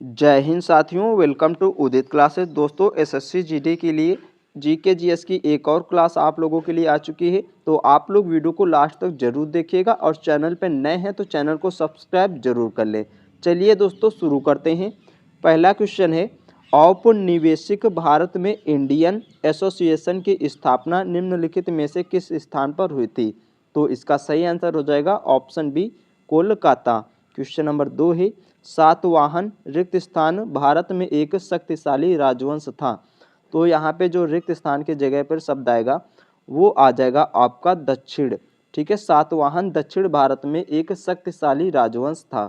जय हिंद साथियों, welcome to Udit classes. दोस्तों, एसएससी जीडी के लिए जीके जीएस की एक और क्लास आप लोगों के लिए आ चुकी है। तो आप लोग वीडियो को लास्ट तक जरूर देखिएगा और चैनल पर नए हैं तो चैनल को सब्सक्राइब जरूर कर लें। चलिए दोस्तों, शुरू करते हैं। पहला क्वेश्चन है, औपनिवेशिक भारत में इंडियन एसोसिएशन की स्थापना निम्नलिखित में से किस स्थान पर हुई थी? तो इसका सही आंसर हो जाएगा option B, Kolkata. Question number 2 है, सातवाहन रिक्त स्थान भारत में एक शक्तिशाली राजवंश था। तो यहाँ पे जो रिक्त स्थान के जगह पर शब्द आएगा वो आ जाएगा आपका दक्षिण। ठीक है, सातवाहन दक्षिण भारत में एक शक्तिशाली राजवंश था।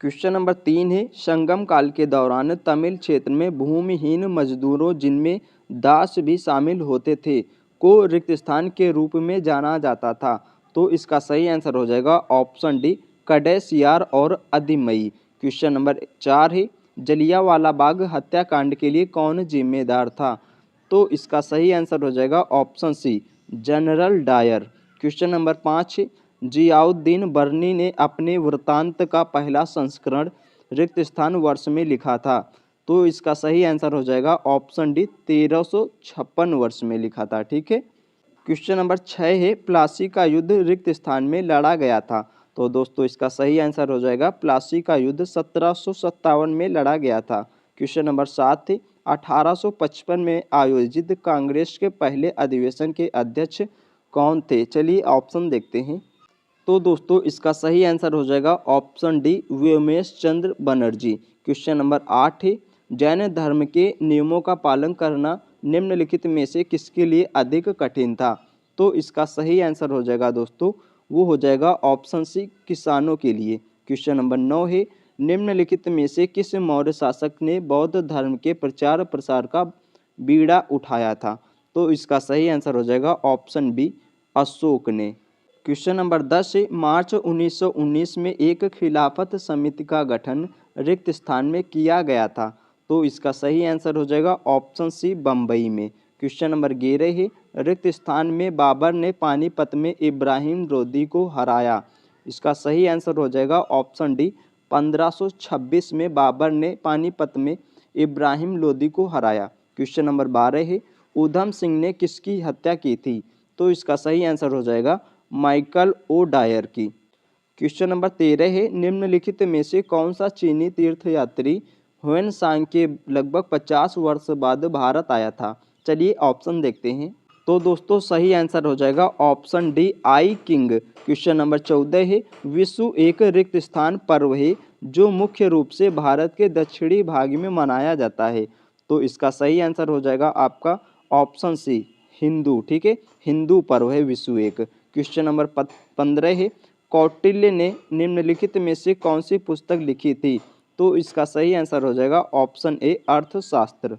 क्वेश्चन नंबर 3 है, संगम काल के दौरान तमिल क्षेत्र में भूमिहीन मजदूरों, जिनमें दास भी शामिल होते थे, को रिक्त स्थान के रूप में जाना जाता था। तो इसका सही आंसर हो जाएगा ऑप्शन डी, कडेसियार और अधिमई। क्वेश्चन नंबर 4 है, जलियांवाला बाग हत्याकांड के लिए कौन जिम्मेदार था? तो इसका सही आंसर हो जाएगा option C, General Dyer. Question number 5 है, जियाउद्दीन बर्नी ने अपने वृत्तांत का पहला संस्करण रिक्त स्थान वर्ष में लिखा था। तो इसका सही आंसर हो जाएगा ऑप्शन डी, 1356 वर्ष में लिखा था। ठीक है। क्वेश्चन नंबर 6 है, प्लासी का युद्ध रिक्त स्थान में लड़ा गया था। तो दोस्तों इसका सही आंसर हो जाएगा प्लासी का युद्ध 1757 में लड़ा गया था। क्वेश्चन नंबर 7 है, 1855 में आयोजित कांग्रेस के पहले अधिवेशन के अध्यक्ष कौन थे? चलिए ऑप्शन देखते हैं। तो दोस्तों इसका सही आंसर हो जाएगा ऑप्शन डी, व्योमेश चंद्र बनर्जी। क्वेश्चन नंबर 8 है, जैन धर्म के नियमों का पालन करना निम्नलिखित में से किसके लिए अधिक कठिन था? तो इसका सही आंसर हो जाएगा दोस्तों, वो हो जाएगा ऑप्शन सी, किसानों के लिए। क्वेश्चन नंबर 9 है, निम्नलिखित में से किस मौर्य शासक ने बौद्ध धर्म के प्रचार प्रसार का बीड़ा उठाया था? तो इसका सही आंसर हो जाएगा ऑप्शन बी, अशोक ने। क्वेश्चन नंबर 10 है, मार्च 1919 में एक खिलाफत समिति का गठन रिक्त स्थान में किया गया था। तो इसका सही आंसर हो जाएगा ऑप्शन सी, बम्बई में। क्वेश्चन नंबर 11 है, रिक्त स्थान में बाबर ने पानीपत में इब्राहिम लोदी को हराया। इसका सही आंसर हो जाएगा ऑप्शन डी, 1526 में बाबर ने पानीपत में इब्राहिम लोदी को हराया। क्वेश्चन नंबर 12 है, ऊधम सिंह ने किसकी हत्या की थी? तो इसका सही आंसर हो जाएगा माइकल ओ डायर की। क्वेश्चन नंबर 13 है, निम्नलिखित में से कौन सा चीनी तीर्थयात्री ह्वेनसांग के लगभग 50 वर्ष बाद भारत आया था? चलिए ऑप्शन देखते हैं। तो दोस्तों सही आंसर हो जाएगा ऑप्शन डी, आई किंग। क्वेश्चन नंबर 14 है, विशु एक रिक्त स्थान पर्व है जो मुख्य रूप से भारत के दक्षिणी भाग में मनाया जाता है। तो इसका सही आंसर हो जाएगा आपका ऑप्शन सी, हिंदू। ठीक है, हिंदू पर्व है विशु एक। क्वेश्चन नंबर 15 है, कौटिल्य ने निम्नलिखित में से कौन सी पुस्तक लिखी थी? तो इसका सही आंसर हो जाएगा ऑप्शन ए, अर्थशास्त्र।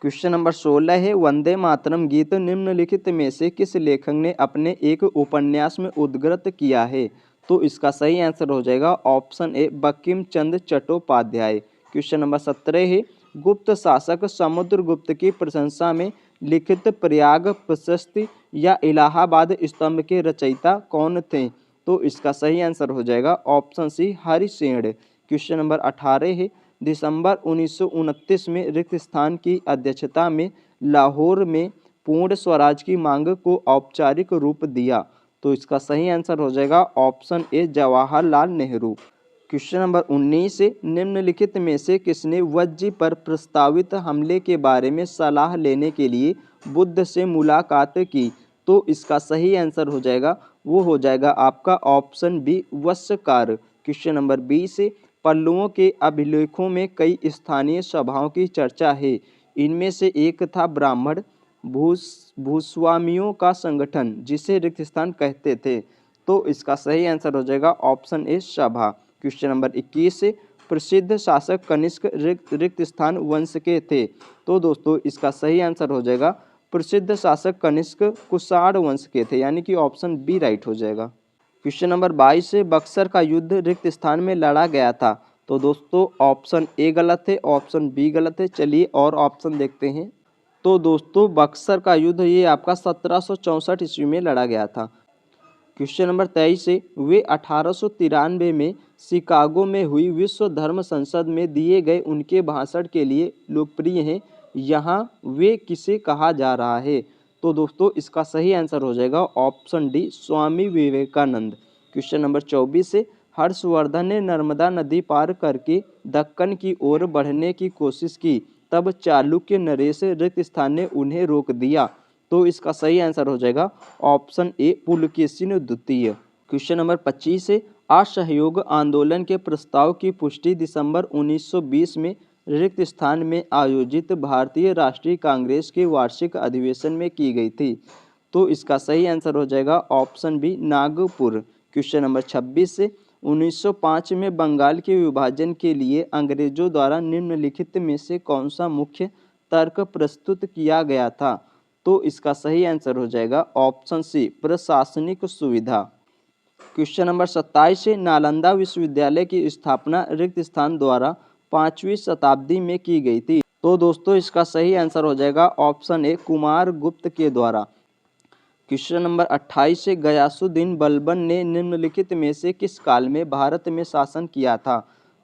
क्वेश्चन नंबर 16 है, वंदे मातरम गीत निम्नलिखित में से किस लेखक ने अपने एक उपन्यास में उद्धृत किया है? तो इसका सही आंसर हो जाएगा ऑप्शन ए, बंकिम चंद्र चट्टोपाध्याय। क्वेश्चन नंबर 17 है, गुप्त शासक समुद्रगुप्त की प्रशंसा में लिखित प्रयाग प्रशस्ति या इलाहाबाद स्तंभ के रचयिता कौन थे? तो इसका सही आंसर हो जाएगा option C, Harisena. Question number 18 है, दिसंबर 1929 में रिक्त स्थान की अध्यक्षता में लाहौर में पूर्ण स्वराज की मांग को औपचारिक रूप दिया। तो इसका सही आंसर हो जाएगा ऑप्शन ए, जवाहरलाल नेहरू। क्वेश्चन नंबर 19 है, निम्नलिखित में से किसने वज्जी पर प्रस्तावित हमले के बारे में सलाह लेने के लिए बुद्ध से मुलाकात की? तो इसका सही आंसर हो जाएगा, वो हो जाएगा आपका ऑप्शन बी, वस्कार। क्वेश्चन नंबर 20 है, पल्लवों के अभिलेखों में कई स्थानीय सभाओं की चर्चा है। इनमें से एक था ब्राह्मण भूस्वामियों का संगठन, जिसे रिक्त स्थान कहते थे। तो इसका सही आंसर हो जाएगा ऑप्शन ए, सभा। क्वेश्चन नंबर 21 से, प्रसिद्ध शासक कनिष्क रिक्त स्थान वंश के थे। तो दोस्तों इसका सही आंसर हो जाएगा प्रसिद्ध शासक कनिष्क कुषाण वंश के थे, यानी कि ऑप्शन बी राइट हो जाएगा। क्वेश्चन नंबर 22 से, बक्सर का युद्ध रिक्त स्थान में लड़ा गया था। तो दोस्तों ऑप्शन ए गलत है, ऑप्शन बी गलत है। चलिए और ऑप्शन देखते हैं। तो दोस्तों बक्सर का युद्ध ये आपका 1764 ईस्वी में लड़ा गया था। क्वेश्चन नंबर 23 से, वे 1893 में शिकागो में हुई विश्व धर्म संसद में दिए गए उनके भाषण के लिए लोकप्रिय हैं। यहाँ वे किसे कहा जा रहा है? तो दोस्तों इसका सही आंसर हो जाएगा option D, Swami Vivekananda. Question number 24 से हर्षवर्धन ने नर्मदा नदी पार करके दक्कन की ओर बढ़ने की कोशिश की, तब चालुक्य नरेश रिक्त स्थान ने उन्हें रोक दिया। तो इसका सही आंसर हो जाएगा ऑप्शन ए, पुलकेशिन द्वितीय। क्वेश्चन नंबर 25 से असहयोग आंदोलन के प्रस्ताव की पुष्टि दिसंबर 1920 में रिक्त स्थान में आयोजित भारतीय राष्ट्रीय कांग्रेस के वार्षिक अधिवेशन में की गई थी। तो इसका सही आंसर हो जाएगा option B, Nagpur. Question number 26 से 1905 में बंगाल के विभाजन के लिए अंग्रेजों द्वारा निम्नलिखित में से कौन सा मुख्य तर्क प्रस्तुत किया गया था? तो इसका सही आंसर हो जाएगा ऑप्शन सी, प्रशासनिक सुविधा। क्वेश्चन नंबर 27 से नालंदा विश्वविद्यालय की स्थापना रिक्त स्थान द्वारा 5वीं शताब्दी में की गई थी। तो दोस्तों इसका सही आंसर हो जाएगा ऑप्शन ए, कुमार गुप्त के द्वारा। क्वेश्चन नंबर 28 से गयासुद्दीन बलबन ने निम्नलिखित में से किस काल में भारत में शासन किया था?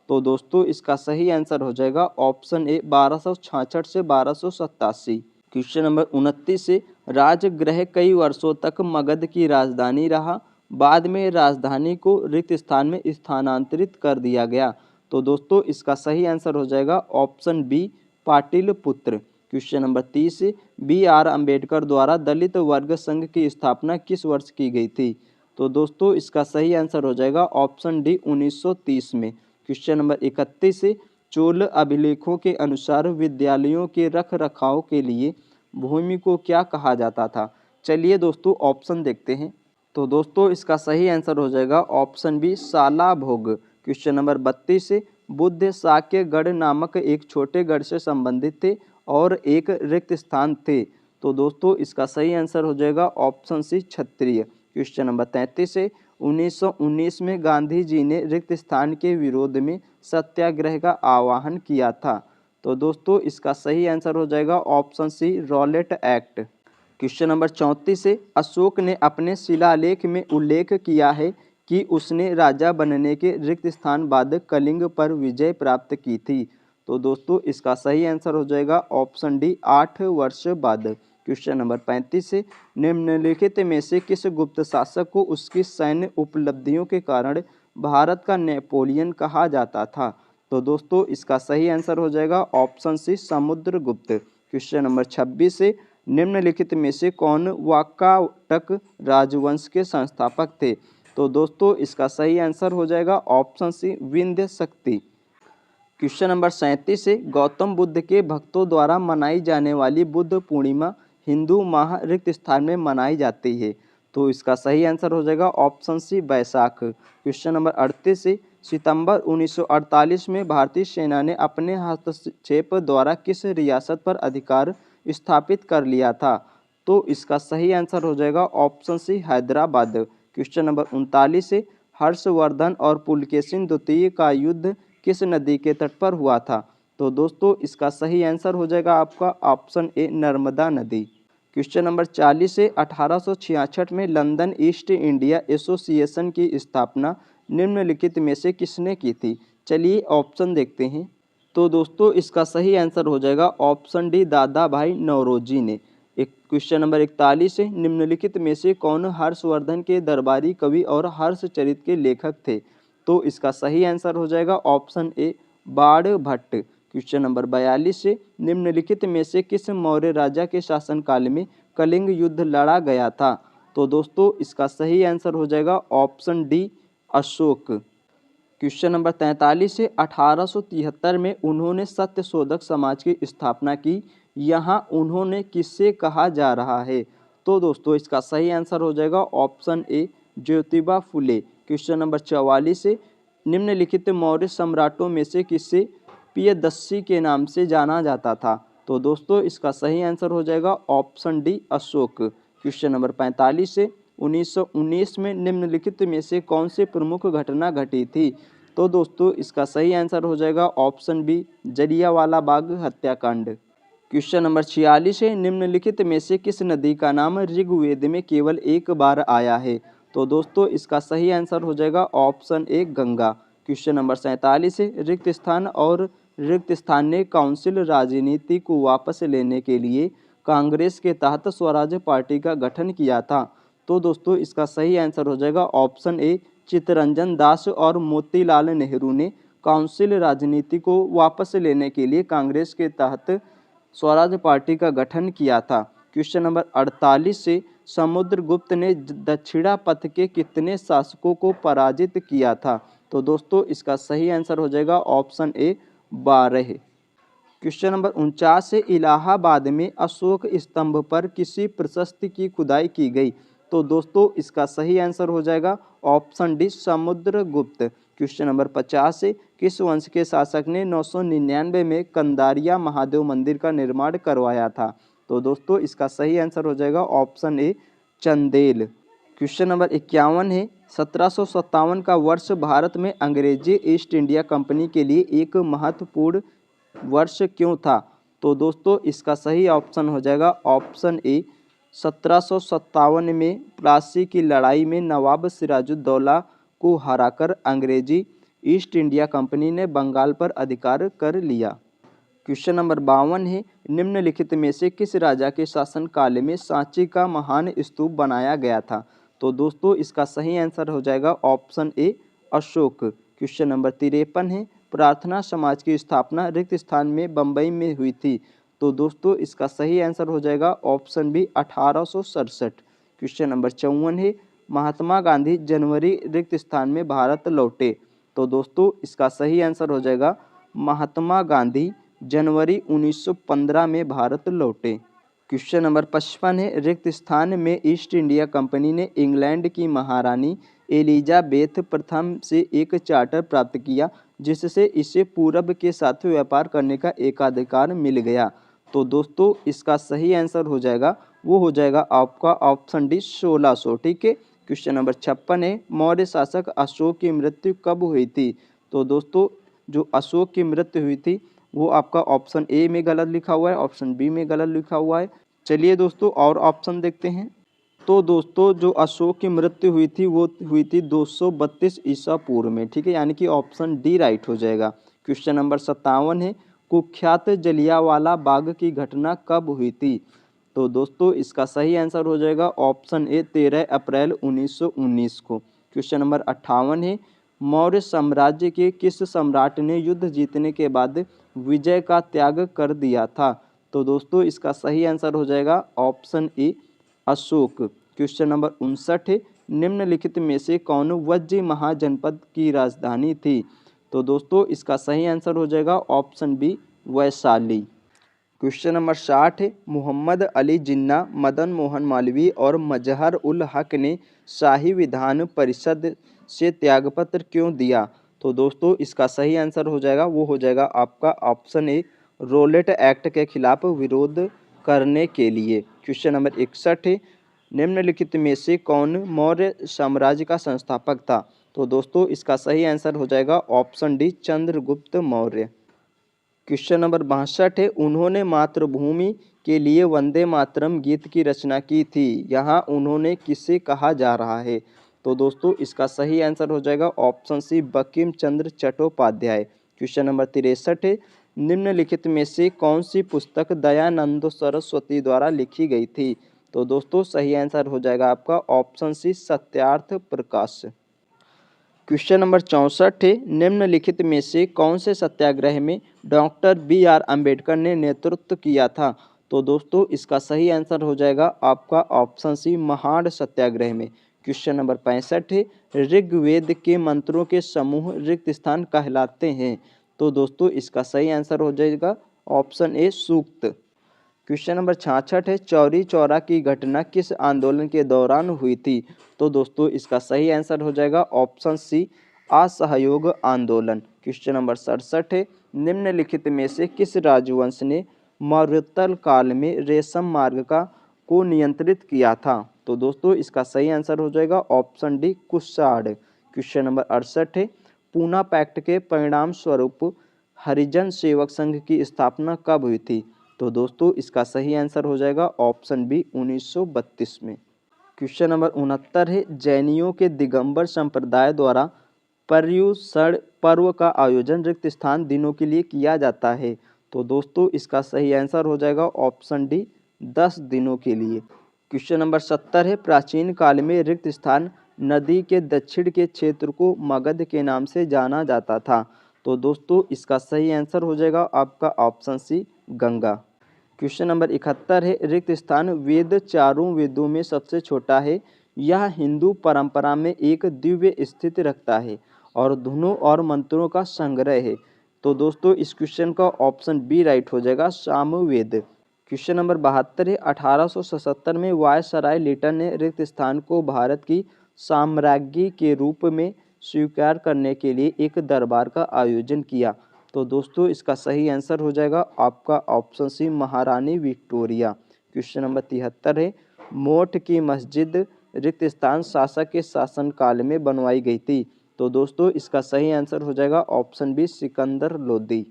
तो दोस्तों इसका सही आंसर हो जाएगा ऑप्शन ए, 1266 से 1287। क्वेश्चन नंबर 29 से राजगृह कई वर्षों तक मगध की राजधानी रहा, बाद में राजधानी को रिक्त स्थान में स्थानांतरित कर दिया गया। तो दोस्तों इसका सही आंसर हो जाएगा option B, Pataliputra. Question number 30 से बी.आर. अम्बेडकर द्वारा दलित वर्ग संघ की स्थापना किस वर्ष की गई थी? तो दोस्तों इसका सही आंसर हो जाएगा ऑप्शन डी, 1930 में। क्वेश्चन नंबर 31 से चोल अभिलेखों के अनुसार विद्यालयों के रख रखाव के लिए भूमि को क्या कहा जाता था? चलिए दोस्तों ऑप्शन देखते हैं। तो दोस्तों इसका सही आंसर हो जाएगा ऑप्शन बी, साला भोग। क्वेश्चन नंबर 32 से बुद्ध शाक्य गढ़ नामक एक छोटे गढ़ से संबंधित थे और एक रिक्त स्थान थे। तो दोस्तों इसका सही आंसर हो जाएगा ऑप्शन सी, क्षत्रिय। क्वेश्चन नंबर 33 से 1919 में गांधी जी ने रिक्त स्थान के विरोध में सत्याग्रह का आह्वान किया था। तो दोस्तों इसका सही आंसर हो जाएगा option C, Rowlatt Act. Question number 34 से अशोक ने अपने शिलालेख में उल्लेख किया है कि उसने राजा बनने के रिक्त स्थान बाद कलिंग पर विजय प्राप्त की थी। तो दोस्तों इसका सही आंसर हो जाएगा ऑप्शन डी, 8 वर्ष बाद। क्वेश्चन नंबर 35 से निम्नलिखित में से किस गुप्त शासक को उसकी सैन्य उपलब्धियों के कारण भारत का नेपोलियन कहा जाता था? तो दोस्तों इसका सही आंसर हो जाएगा option C, Samudragupta. Question number 26 से निम्नलिखित में से कौन वाकाटक राजवंश के संस्थापक थे? तो दोस्तों इसका सही आंसर हो जाएगा ऑप्शन सी, विंध्य शक्ति। क्वेश्चन नंबर 37 से गौतम बुद्ध के भक्तों द्वारा मनाई जाने वाली बुद्ध पूर्णिमा हिंदू माह रिक्त स्थान में मनाई जाती है। तो इसका सही आंसर हो जाएगा ऑप्शन सी, बैसाख। क्वेश्चन नंबर 38 से सितंबर 1948 में भारतीय सेना ने अपने हस्तक्षेप द्वारा किस रियासत पर अधिकार स्थापित कर लिया था? तो इसका सही आंसर हो जाएगा option C, Hyderabad. Question number 39 से हर्षवर्धन और पुलकेशिन द्वितीय का युद्ध किस नदी के तट पर हुआ था? तो दोस्तों इसका सही आंसर हो जाएगा आपका ऑप्शन ए, नर्मदा नदी। क्वेश्चन नंबर 40 से 1866 में लंदन ईस्ट इंडिया एसोसिएशन की स्थापना निम्नलिखित में से किसने की थी? चलिए ऑप्शन देखते हैं। तो दोस्तों इसका सही आंसर हो जाएगा ऑप्शन डी, दादा भाई नौरोजी ने। एक क्वेश्चन नंबर 41 से निम्नलिखित में से कौन हर्षवर्धन के दरबारी कवि और हर्षचरित के लेखक थे? तो इसका सही आंसर हो जाएगा ऑप्शन ए, बाण भट्ट। क्वेश्चन नंबर 42 से निम्नलिखित में से किस मौर्य राजा के शासनकाल में कलिंग युद्ध लड़ा गया था? तो दोस्तों इसका सही आंसर हो जाएगा option D, Ashok. Question number 43 से 1873 में उन्होंने सत्यशोधक समाज की स्थापना की, यहाँ उन्होंने किससे कहा जा रहा है? तो दोस्तों इसका सही आंसर हो जाएगा ऑप्शन ए, ज्योतिबा फुले। क्वेश्चन नंबर 44 से निम्नलिखित मौर्य सम्राटों में से किसे प्रियदर्शी के नाम से जाना जाता था? तो दोस्तों इसका सही आंसर हो जाएगा option D, Ashok. Question number 45 से 1919 में निम्नलिखित में से कौन सी प्रमुख घटना घटी थी? तो दोस्तों इसका सही आंसर हो जाएगा ऑप्शन बी, जलियांवाला बाग हत्याकांड। क्वेश्चन नंबर 46 है निम्नलिखित में से किस नदी का नाम ऋग्वेद में केवल एक बार आया है? तो दोस्तों इसका सही आंसर हो जाएगा ऑप्शन ए, गंगा। क्वेश्चन नंबर 47 है, रिक्त स्थान और रिक्त स्थानीय काउंसिल राजनीति को वापस लेने के लिए कांग्रेस के तहत स्वराज पार्टी का गठन किया था। तो दोस्तों इसका सही आंसर हो जाएगा ऑप्शन ए, चित्तरंजन दास और मोतीलाल नेहरू ने काउंसिल राजनीति को वापस लेने के लिए कांग्रेस के तहत स्वराज पार्टी का गठन किया था। क्वेश्चन नंबर 48 से, समुद्रगुप्त ने दक्षिणापथ के कितने शासकों को पराजित किया था? तो दोस्तों इसका सही आंसर हो जाएगा ऑप्शन ए, 12। क्वेश्चन नंबर 49 से, इलाहाबाद में अशोक स्तंभ पर किसी प्रशस्ति की खुदाई की गई? तो दोस्तों इसका सही आंसर हो जाएगा option D, Samudragupta. Question number 50 से, किस वंश के शासक ने 999 में कंदारिया महादेव मंदिर का निर्माण करवाया था? तो दोस्तों इसका सही आंसर हो जाएगा ऑप्शन ए, चंदेल। क्वेश्चन नंबर 51 है, 1757 का वर्ष भारत में अंग्रेजी ईस्ट इंडिया कंपनी के लिए एक महत्वपूर्ण वर्ष क्यों था? तो दोस्तों इसका सही ऑप्शन हो जाएगा ऑप्शन ए, 1757 में प्लासी की लड़ाई में नवाब सिराजुद्दौला को हराकर अंग्रेजी ईस्ट इंडिया कंपनी ने बंगाल पर अधिकार कर लिया। क्वेश्चन नंबर 52 है, निम्नलिखित में से किस राजा के शासनकाल में सांची का महान स्तूप बनाया गया था? तो दोस्तों इसका सही आंसर हो जाएगा ऑप्शन ए, अशोक। क्वेश्चन नंबर 53 है, प्रार्थना समाज की स्थापना रिक्त स्थान में बम्बई में हुई थी? तो दोस्तों इसका सही आंसर हो जाएगा ऑप्शन बी, 1867। क्वेश्चन नंबर 54 है, महात्मा गांधी जनवरी रिक्त स्थान में भारत लौटे? तो दोस्तों इसका सही आंसर हो जाएगा महात्मा गांधी जनवरी 1915 में भारत लौटे। क्वेश्चन नंबर 55 है, रिक्त स्थान में ईस्ट इंडिया कंपनी ने इंग्लैंड की महारानी एलिजाबेथ प्रथम से एक चार्टर प्राप्त किया जिससे इसे पूरब के साथ व्यापार करने का एकाधिकार मिल गया? तो दोस्तों इसका सही आंसर हो जाएगा, वो हो जाएगा आपका ऑप्शन डी, 1600। ठीक है। क्वेश्चन नंबर 56 है, मौर्य शासक अशोक की मृत्यु कब हुई थी? तो दोस्तों जो अशोक की मृत्यु हुई थी वो आपका ऑप्शन ए में गलत लिखा हुआ है, ऑप्शन बी में गलत लिखा हुआ है। चलिए दोस्तों और ऑप्शन देखते हैं। तो दोस्तों जो अशोक की मृत्यु हुई थी वो हुई थी 232 ईसा पूर्व में। ठीक है, यानी कि ऑप्शन डी राइट हो जाएगा। क्वेश्चन नंबर 57 है, कुख्यात जलियांवाला बाग की घटना कब हुई थी? तो दोस्तों इसका सही आंसर हो जाएगा ऑप्शन ए, 13 अप्रैल 1919 को। क्वेश्चन नंबर 58 है, मौर्य साम्राज्य के किस सम्राट ने युद्ध जीतने के बाद विजय का त्याग कर दिया था? तो दोस्तों इसका सही आंसर हो जाएगा ऑप्शन ए, अशोक। क्वेश्चन नंबर 59 है, निम्नलिखित में से कौन वज्र महाजनपद की राजधानी थी? तो दोस्तों इसका सही आंसर हो जाएगा option B, Vaishali. Question number 60 है, मोहम्मद अली जिन्ना, मदन मोहन मालवीय और मजहर उल हक ने शाही विधान परिषद से त्यागपत्र क्यों दिया? तो दोस्तों इसका सही आंसर हो जाएगा, वो हो जाएगा आपका ऑप्शन ए, रोलेट एक्ट के खिलाफ विरोध करने के लिए। क्वेश्चन नंबर 61 है, निम्नलिखित में से कौन मौर्य साम्राज्य का संस्थापक था? तो दोस्तों इसका सही आंसर हो जाएगा option D, Chandragupta Maurya. Question number 62 है, उन्होंने मातृभूमि के लिए वंदे मातरम गीत की रचना की थी, यहाँ उन्होंने किसे कहा जा रहा है? तो दोस्तों इसका सही आंसर हो जाएगा ऑप्शन सी, बंकिम चंद्र चट्टोपाध्याय। क्वेश्चन नंबर 63 है, निम्नलिखित में से कौन सी पुस्तक दयानंद सरस्वती द्वारा लिखी गई थी? तो दोस्तों सही आंसर हो जाएगा आपका ऑप्शन सी, सत्यार्थ प्रकाश। क्वेश्चन नंबर 64 है, निम्नलिखित में से कौन से सत्याग्रह में डॉक्टर बी.आर. अम्बेडकर ने नेतृत्व किया था? तो दोस्तों इसका सही आंसर हो जाएगा आपका ऑप्शन सी, महाड़ सत्याग्रह में। क्वेश्चन नंबर 65 है, ऋग्वेद के मंत्रों के समूह रिक्त स्थान कहलाते हैं? तो दोस्तों इसका सही आंसर हो जाएगा ऑप्शन ए, सूक्त। क्वेश्चन नंबर 66 है, चौरी चौरा की घटना किस आंदोलन के दौरान हुई थी? तो दोस्तों इसका सही आंसर हो जाएगा ऑप्शन सी, असहयोग आंदोलन। क्वेश्चन नंबर 67 है, निम्नलिखित में से किस राजवंश ने मौर्योत्तर काल में रेशम मार्ग को नियंत्रित किया था? तो दोस्तों इसका सही आंसर हो जाएगा option D, Kushan. Question number 68 है, पूना पैक्ट के परिणाम स्वरूप हरिजन सेवक संघ की स्थापना कब हुई थी? तो दोस्तों इसका सही आंसर हो जाएगा ऑप्शन बी, 1932 में। क्वेश्चन नंबर 69 है, जैनियों के दिगंबर संप्रदाय द्वारा पर्युषण पर्व का आयोजन रिक्त स्थान दिनों के लिए किया जाता है? तो दोस्तों इसका सही आंसर हो जाएगा ऑप्शन डी 10 दिनों के लिए। क्वेश्चन नंबर 70 है, प्राचीन काल में रिक्त स्थान नदी के दक्षिण के क्षेत्र को मगध के नाम से जाना जाता था। तो दोस्तों इसका सही आंसर हो जाएगा आपका option C Ganga. Question number 71 है, रिक्त स्थान वेद चारों वेदों में सबसे छोटा है। यह हिंदू परंपरा में एक दिव्य स्थिति रखता है और धुनों और मंत्रों का संग्रह है। तो दोस्तों इस क्वेश्चन का ऑप्शन बी राइट हो जाएगा, सामवेद। क्वेश्चन नंबर 72 है, 1877 में वायसराय लिटन ने रिक्त स्थान को भारत की साम्राज्ञी के रूप में स्वीकार करने के लिए एक दरबार का आयोजन किया। तो दोस्तों इसका सही आंसर हो जाएगा आपका ऑप्शन सी महारानी विक्टोरिया। क्वेश्चन नंबर 73 है, मोठ की मस्जिद रिक्त स्थान शासक के शासनकाल में बनवाई गई थी। तो दोस्तों इसका सही आंसर हो जाएगा option B Sikandar Lodi.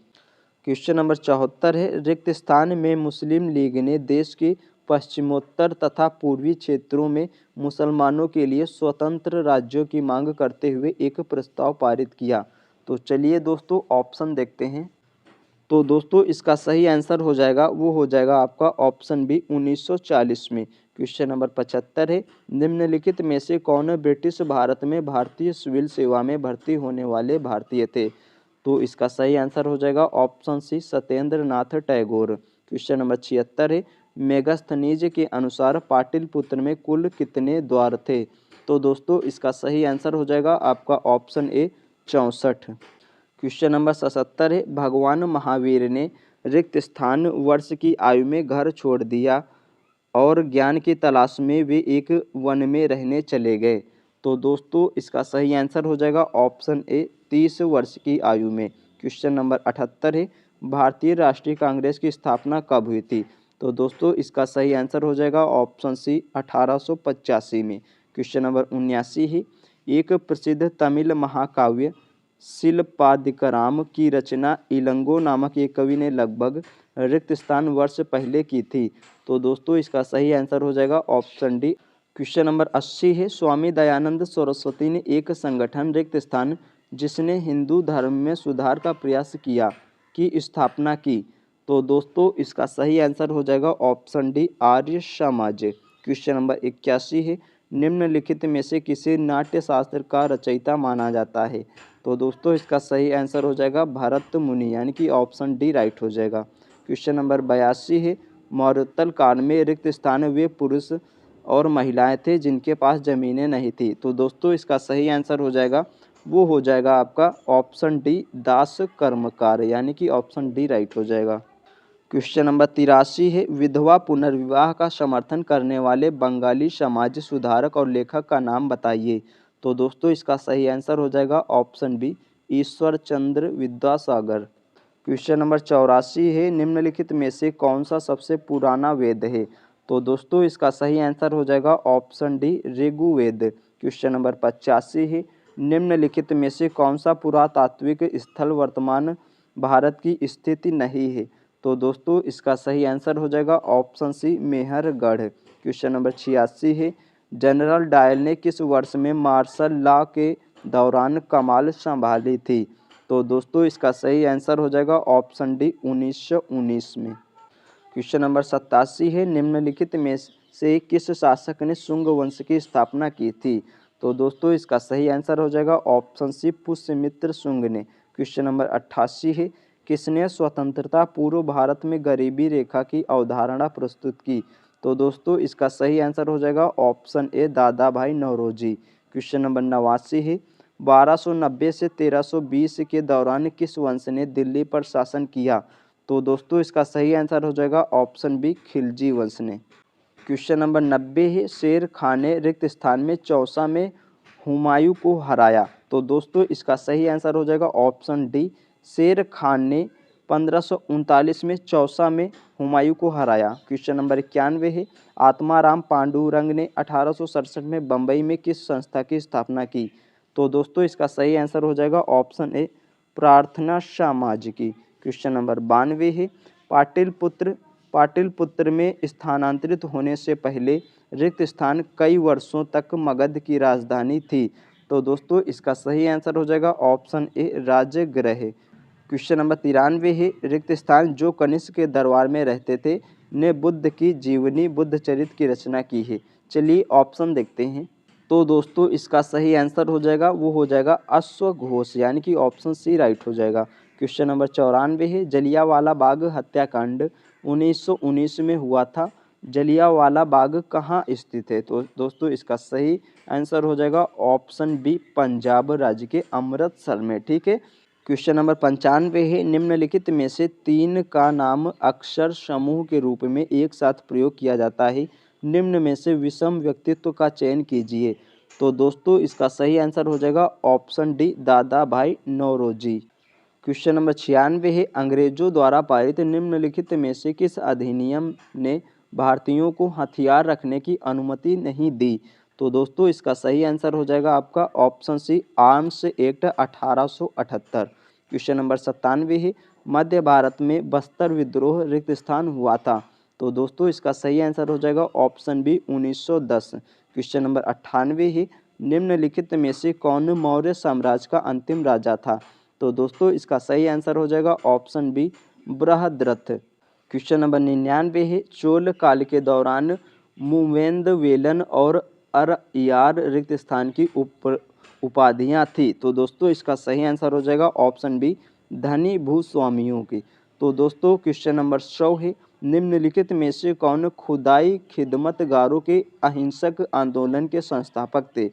Question number 74 है, रिक्त स्थान में मुस्लिम लीग ने देश के पश्चिमोत्तर तथा पूर्वी क्षेत्रों में मुसलमानों के लिए स्वतंत्र राज्यों की मांग करते हुए एक प्रस्ताव पारित किया। तो चलिए दोस्तों ऑप्शन देखते हैं। तो दोस्तों इसका सही आंसर हो जाएगा वो हो जाएगा आपका ऑप्शन बी 1940 में। क्वेश्चन नंबर 75 है, निम्नलिखित में से कौन ब्रिटिश भारत में भारतीय सिविल सेवा में भर्ती होने वाले भारतीय थे? तो इसका सही आंसर हो जाएगा ऑप्शन सी सत्येंद्र नाथ टैगोर। क्वेश्चन नंबर 76 है, मेगास्थनीज के अनुसार पाटलिपुत्र में कुल कितने द्वार थे? तो दोस्तों इसका सही आंसर हो जाएगा आपका ऑप्शन ए 64। क्वेश्चन नंबर 77 है, भगवान महावीर ने रिक्त स्थान वर्ष की आयु में घर छोड़ दिया और ज्ञान की तलाश में वे एक वन में रहने चले गए। तो दोस्तों इसका सही आंसर हो जाएगा ऑप्शन ए 30 वर्ष की आयु में। क्वेश्चन नंबर 78 है, भारतीय राष्ट्रीय कांग्रेस की स्थापना कब हुई थी? तो दोस्तों इसका सही आंसर हो जाएगा ऑप्शन सी 1885 में। क्वेश्चन नंबर 79 है, एक प्रसिद्ध तमिल महाकाव्य शिल्पादिकराम की रचना इलंगो नामक एक कवि ने लगभग रिक्त स्थान वर्ष पहले की थी। तो दोस्तों इसका सही आंसर हो जाएगा ऑप्शन डी। क्वेश्चन नंबर 80 है, स्वामी दयानंद सरस्वती ने एक संगठन रिक्त स्थान जिसने हिंदू धर्म में सुधार का प्रयास किया की स्थापना की। तो दोस्तों इसका सही आंसर हो जाएगा option D Arya Samaj. Question number 81 है, निम्नलिखित में से किसे नाट्य शास्त्र का रचयिता माना जाता है? तो दोस्तों इसका सही आंसर हो जाएगा भरत मुनि, यानी कि ऑप्शन डी राइट हो जाएगा। क्वेश्चन नंबर 82 है, मौर्योत्तर काल में रिक्त स्थान वे पुरुष और महिलाएं थे जिनके पास जमीनें नहीं थी। तो दोस्तों इसका सही आंसर हो जाएगा वो हो जाएगा आपका ऑप्शन डी दास कर्मकार, यानी कि ऑप्शन डी राइट हो जाएगा। क्वेश्चन नंबर 83 है, विधवा पुनर्विवाह का समर्थन करने वाले बंगाली समाज सुधारक और लेखक का नाम बताइए। तो दोस्तों इसका सही आंसर हो जाएगा option B Ishwar Chandra Vidyasagar. Question number 84 है, निम्नलिखित में से कौन सा सबसे पुराना वेद है? तो दोस्तों इसका सही आंसर हो जाएगा option D Rigveda. Question number 85 है, निम्नलिखित में से कौन सा पुरातात्विक स्थल वर्तमान भारत की स्थिति नहीं है? तो दोस्तों इसका सही आंसर हो जाएगा option C Mehrgarh. Question number 86 है, जनरल डायल ने किस वर्ष में मार्शल लॉ के दौरान कमान संभाली थी? तो दोस्तों इसका सही आंसर हो जाएगा ऑप्शन डी 1919 में। क्वेश्चन नंबर 87 है, निम्नलिखित में से किस शासक ने शुंग वंश की स्थापना की थी? तो दोस्तों इसका सही आंसर हो जाएगा ऑप्शन सी पुष्यमित्र शुंग ने। क्वेश्चन नंबर 88 है, किसने स्वतंत्रता पूर्व भारत में गरीबी रेखा की अवधारणा प्रस्तुत की? तो दोस्तों इसका सही आंसर हो जाएगा ऑप्शन ए दादा भाई नौरोजी। क्वेश्चन नंबर 89 है, 1290 से 1320 के दौरान किस वंश ने दिल्ली पर शासन किया? तो दोस्तों इसका सही आंसर हो जाएगा ऑप्शन बी खिलजी वंश ने। क्वेश्चन नंबर 90 है, शेर खान ने रिक्त स्थान में चौसा में हुमायूं को हराया। तो दोस्तों इसका सही आंसर हो जाएगा ऑप्शन डी शेर खान ने 1539 में चौसा में हुमायूं को हराया। क्वेश्चन नंबर 91 है, आत्माराम पांडुरंग ने 1867 में बम्बई में किस संस्था की स्थापना की? तो दोस्तों इसका सही आंसर हो जाएगा ऑप्शन ए प्रार्थना समाज की। क्वेश्चन नंबर 92 है, पाटलिपुत्र में स्थानांतरित होने से पहले रिक्त स्थान कई वर्षों तक मगध की राजधानी थी। तो दोस्तों इसका सही आंसर हो जाएगा option A Rajgriha. Question number 93 है, रिक्त स्थान जो कनिष्क के दरबार में रहते थे ने बुद्ध की जीवनी बुद्ध चरित्र की रचना की है। चलिए ऑप्शन देखते हैं। तो दोस्तों इसका सही आंसर हो जाएगा वो हो जाएगा अश्वघोष, यानी कि ऑप्शन सी राइट हो जाएगा। क्वेश्चन नंबर 94 है, जलियांवाला बाग हत्याकांड 1919 में हुआ था। जलियांवाला बाग कहाँ स्थित है? तो दोस्तों इसका सही आंसर हो जाएगा ऑप्शन बी पंजाब राज्य के अमृतसर में। ठीक है। क्वेश्चन नंबर 95 है, निम्नलिखित में से 3 का नाम अक्षर समूह के रूप में एक साथ प्रयोग किया जाता है। निम्न में से विषम व्यक्तित्व का चयन कीजिए। तो दोस्तों इसका सही आंसर हो जाएगा ऑप्शन डी दादा भाई नौरोजी। क्वेश्चन नंबर 96 है, अंग्रेजों द्वारा पारित निम्नलिखित में से किस अधिनियम ने भारतीयों को हथियार रखने की अनुमति नहीं दी? तो दोस्तों इसका सही आंसर हो जाएगा आपका option C Arms Act 1878। Question number 97 है, मध्य भारत में बस्तर विद्रोह रिक्त स्थान हुआ था। तो दोस्तों इसका सही आंसर हो जाएगा ऑप्शन बी 1910। क्वेश्चन नंबर 98 है, निम्नलिखित में से कौन मौर्य साम्राज्य का अंतिम राजा था? तो दोस्तों इसका सही आंसर हो जाएगा option B Brihadratha. Question number 99 है, चोल काल के दौरान मूवेंदवेलन और अरयार रिक्त स्थान की उपाधियां थी। तो दोस्तों इसका सही आंसर हो जाएगा ऑप्शन बी धनी भूस्वामियों की। तो दोस्तों क्वेश्चन नंबर 100 है, निम्नलिखित में से कौन खुदाई खिदमतगारों के अहिंसक आंदोलन के संस्थापक थे?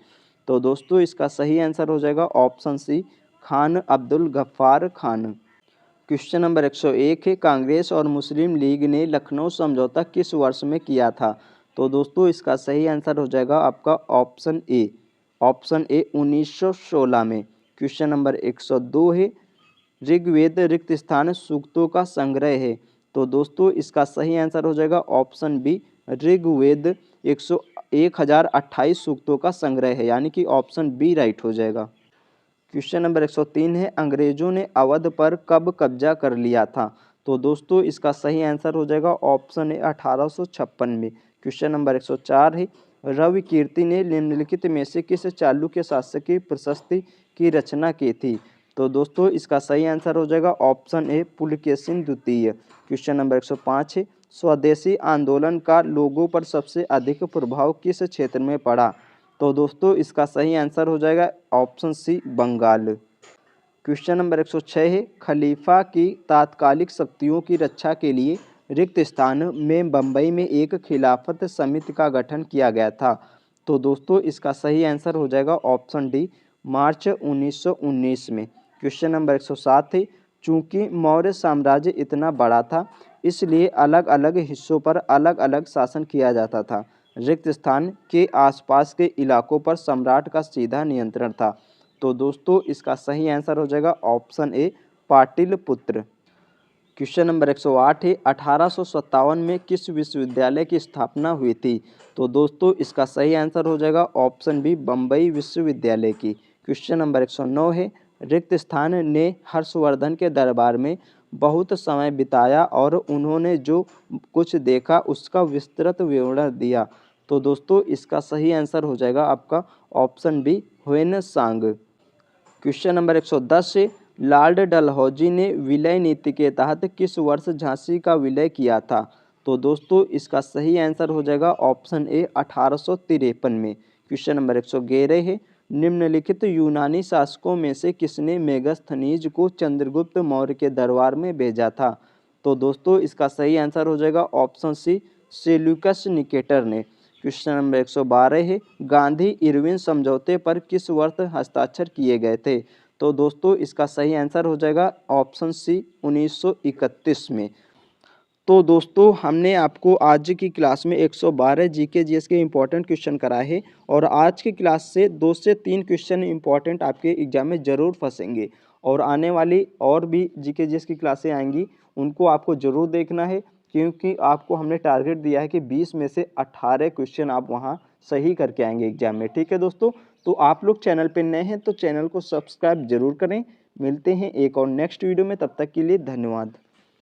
तो दोस्तों इसका सही आंसर हो जाएगा option C Khan Abdul Ghaffar Khan. Question number 101 है, कांग्रेस और मुस्लिम लीग ने लखनऊ समझौता किस वर्ष में किया था? तो दोस्तों इसका सही आंसर हो जाएगा आपका ऑप्शन ए 1916 में। क्वेश्चन नंबर 102 है, ऋग्वेद रिक्त स्थान सूक्तों का संग्रह है। तो दोस्तों इसका सही आंसर हो जाएगा ऑप्शन बी ऋग्वेद 1028 सूक्तों का संग्रह है, यानी कि ऑप्शन बी राइट हो जाएगा। क्वेश्चन नंबर 103 है, अंग्रेजों ने अवध पर कब कब्जा कर लिया था? तो दोस्तों इसका सही आंसर हो जाएगा ऑप्शन ए 1856 में। क्वेश्चन नंबर 104 है, रवि कीर्ति ने निम्नलिखित में से किस चालुक्य शासक की प्रशस्ति की रचना की थी? तो दोस्तों इसका सही आंसर हो जाएगा ऑप्शन ए पुलकेशिन द्वितीय। क्वेश्चन नंबर 105 है, स्वदेशी आंदोलन का लोगों पर सबसे अधिक प्रभाव किस क्षेत्र में पड़ा? तो दोस्तों इसका सही आंसर हो जाएगा option C Bengal. Question number 106 है, खलीफा की तात्कालिक शक्तियों की रक्षा के लिए रिक्त स्थान में बम्बई में एक खिलाफत समिति का गठन किया गया था। तो दोस्तों इसका सही आंसर हो जाएगा ऑप्शन डी मार्च 1919 में। क्वेश्चन नंबर 107 है, चूंकि मौर्य साम्राज्य इतना बड़ा था इसलिए अलग अलग हिस्सों पर अलग अलग शासन किया जाता था। रिक्त स्थान के आसपास के इलाकों पर सम्राट का सीधा नियंत्रण था। तो दोस्तों इसका सही आंसर हो जाएगा ऑप्शन ए पाटिलपुत्र। क्वेश्चन नंबर 108 है, 1857 में किस विश्वविद्यालय की स्थापना हुई थी? तो दोस्तों इसका सही आंसर हो जाएगा ऑप्शन बी बम्बई विश्वविद्यालय की। क्वेश्चन नंबर 109 है, रिक्त स्थान ने हर्षवर्धन के दरबार में बहुत समय बिताया और उन्होंने जो कुछ देखा उसका विस्तृत विवरण दिया। तो दोस्तों इसका सही आंसर हो जाएगा आपका option B Hiuen Tsang. Question number 110 से लॉर्ड डलहौजी ने विलय नीति के तहत किस वर्ष झांसी का विलय किया था? तो दोस्तों इसका सही आंसर हो जाएगा ऑप्शन ए 1853 में। क्वेश्चन नंबर 111 है, निम्नलिखित यूनानी शासकों में से किसने मेगास्थनीज को चंद्रगुप्त मौर्य के दरबार में भेजा था? तो दोस्तों इसका सही आंसर हो जाएगा ऑप्शन सी सेल्यूकस निकेटर ने। क्वेश्चन नंबर 112 है, गांधी इरविन समझौते पर किस वर्ष हस्ताक्षर किए गए थे? तो दोस्तों इसका सही आंसर हो जाएगा ऑप्शन सी 1931 में। तो दोस्तों हमने आपको आज की क्लास में 112 जीके जीएस के इंपॉर्टेंट क्वेश्चन कराए हैं और आज की क्लास से 2 से 3 क्वेश्चन इंपॉर्टेंट आपके एग्जाम में ज़रूर फंसेंगे और आने वाली और भी जीके जीएस की क्लासें आएंगी उनको आपको ज़रूर देखना है, क्योंकि आपको हमने टारगेट दिया है कि 20 में से 18 क्वेश्चन आप वहाँ सही करके आएंगे एग्जाम में। ठीक है दोस्तों, तो आप लोग चैनल पर नए हैं तो चैनल को सब्सक्राइब जरूर करें। मिलते हैं एक और नेक्स्ट वीडियो में, तब तक के लिए धन्यवाद।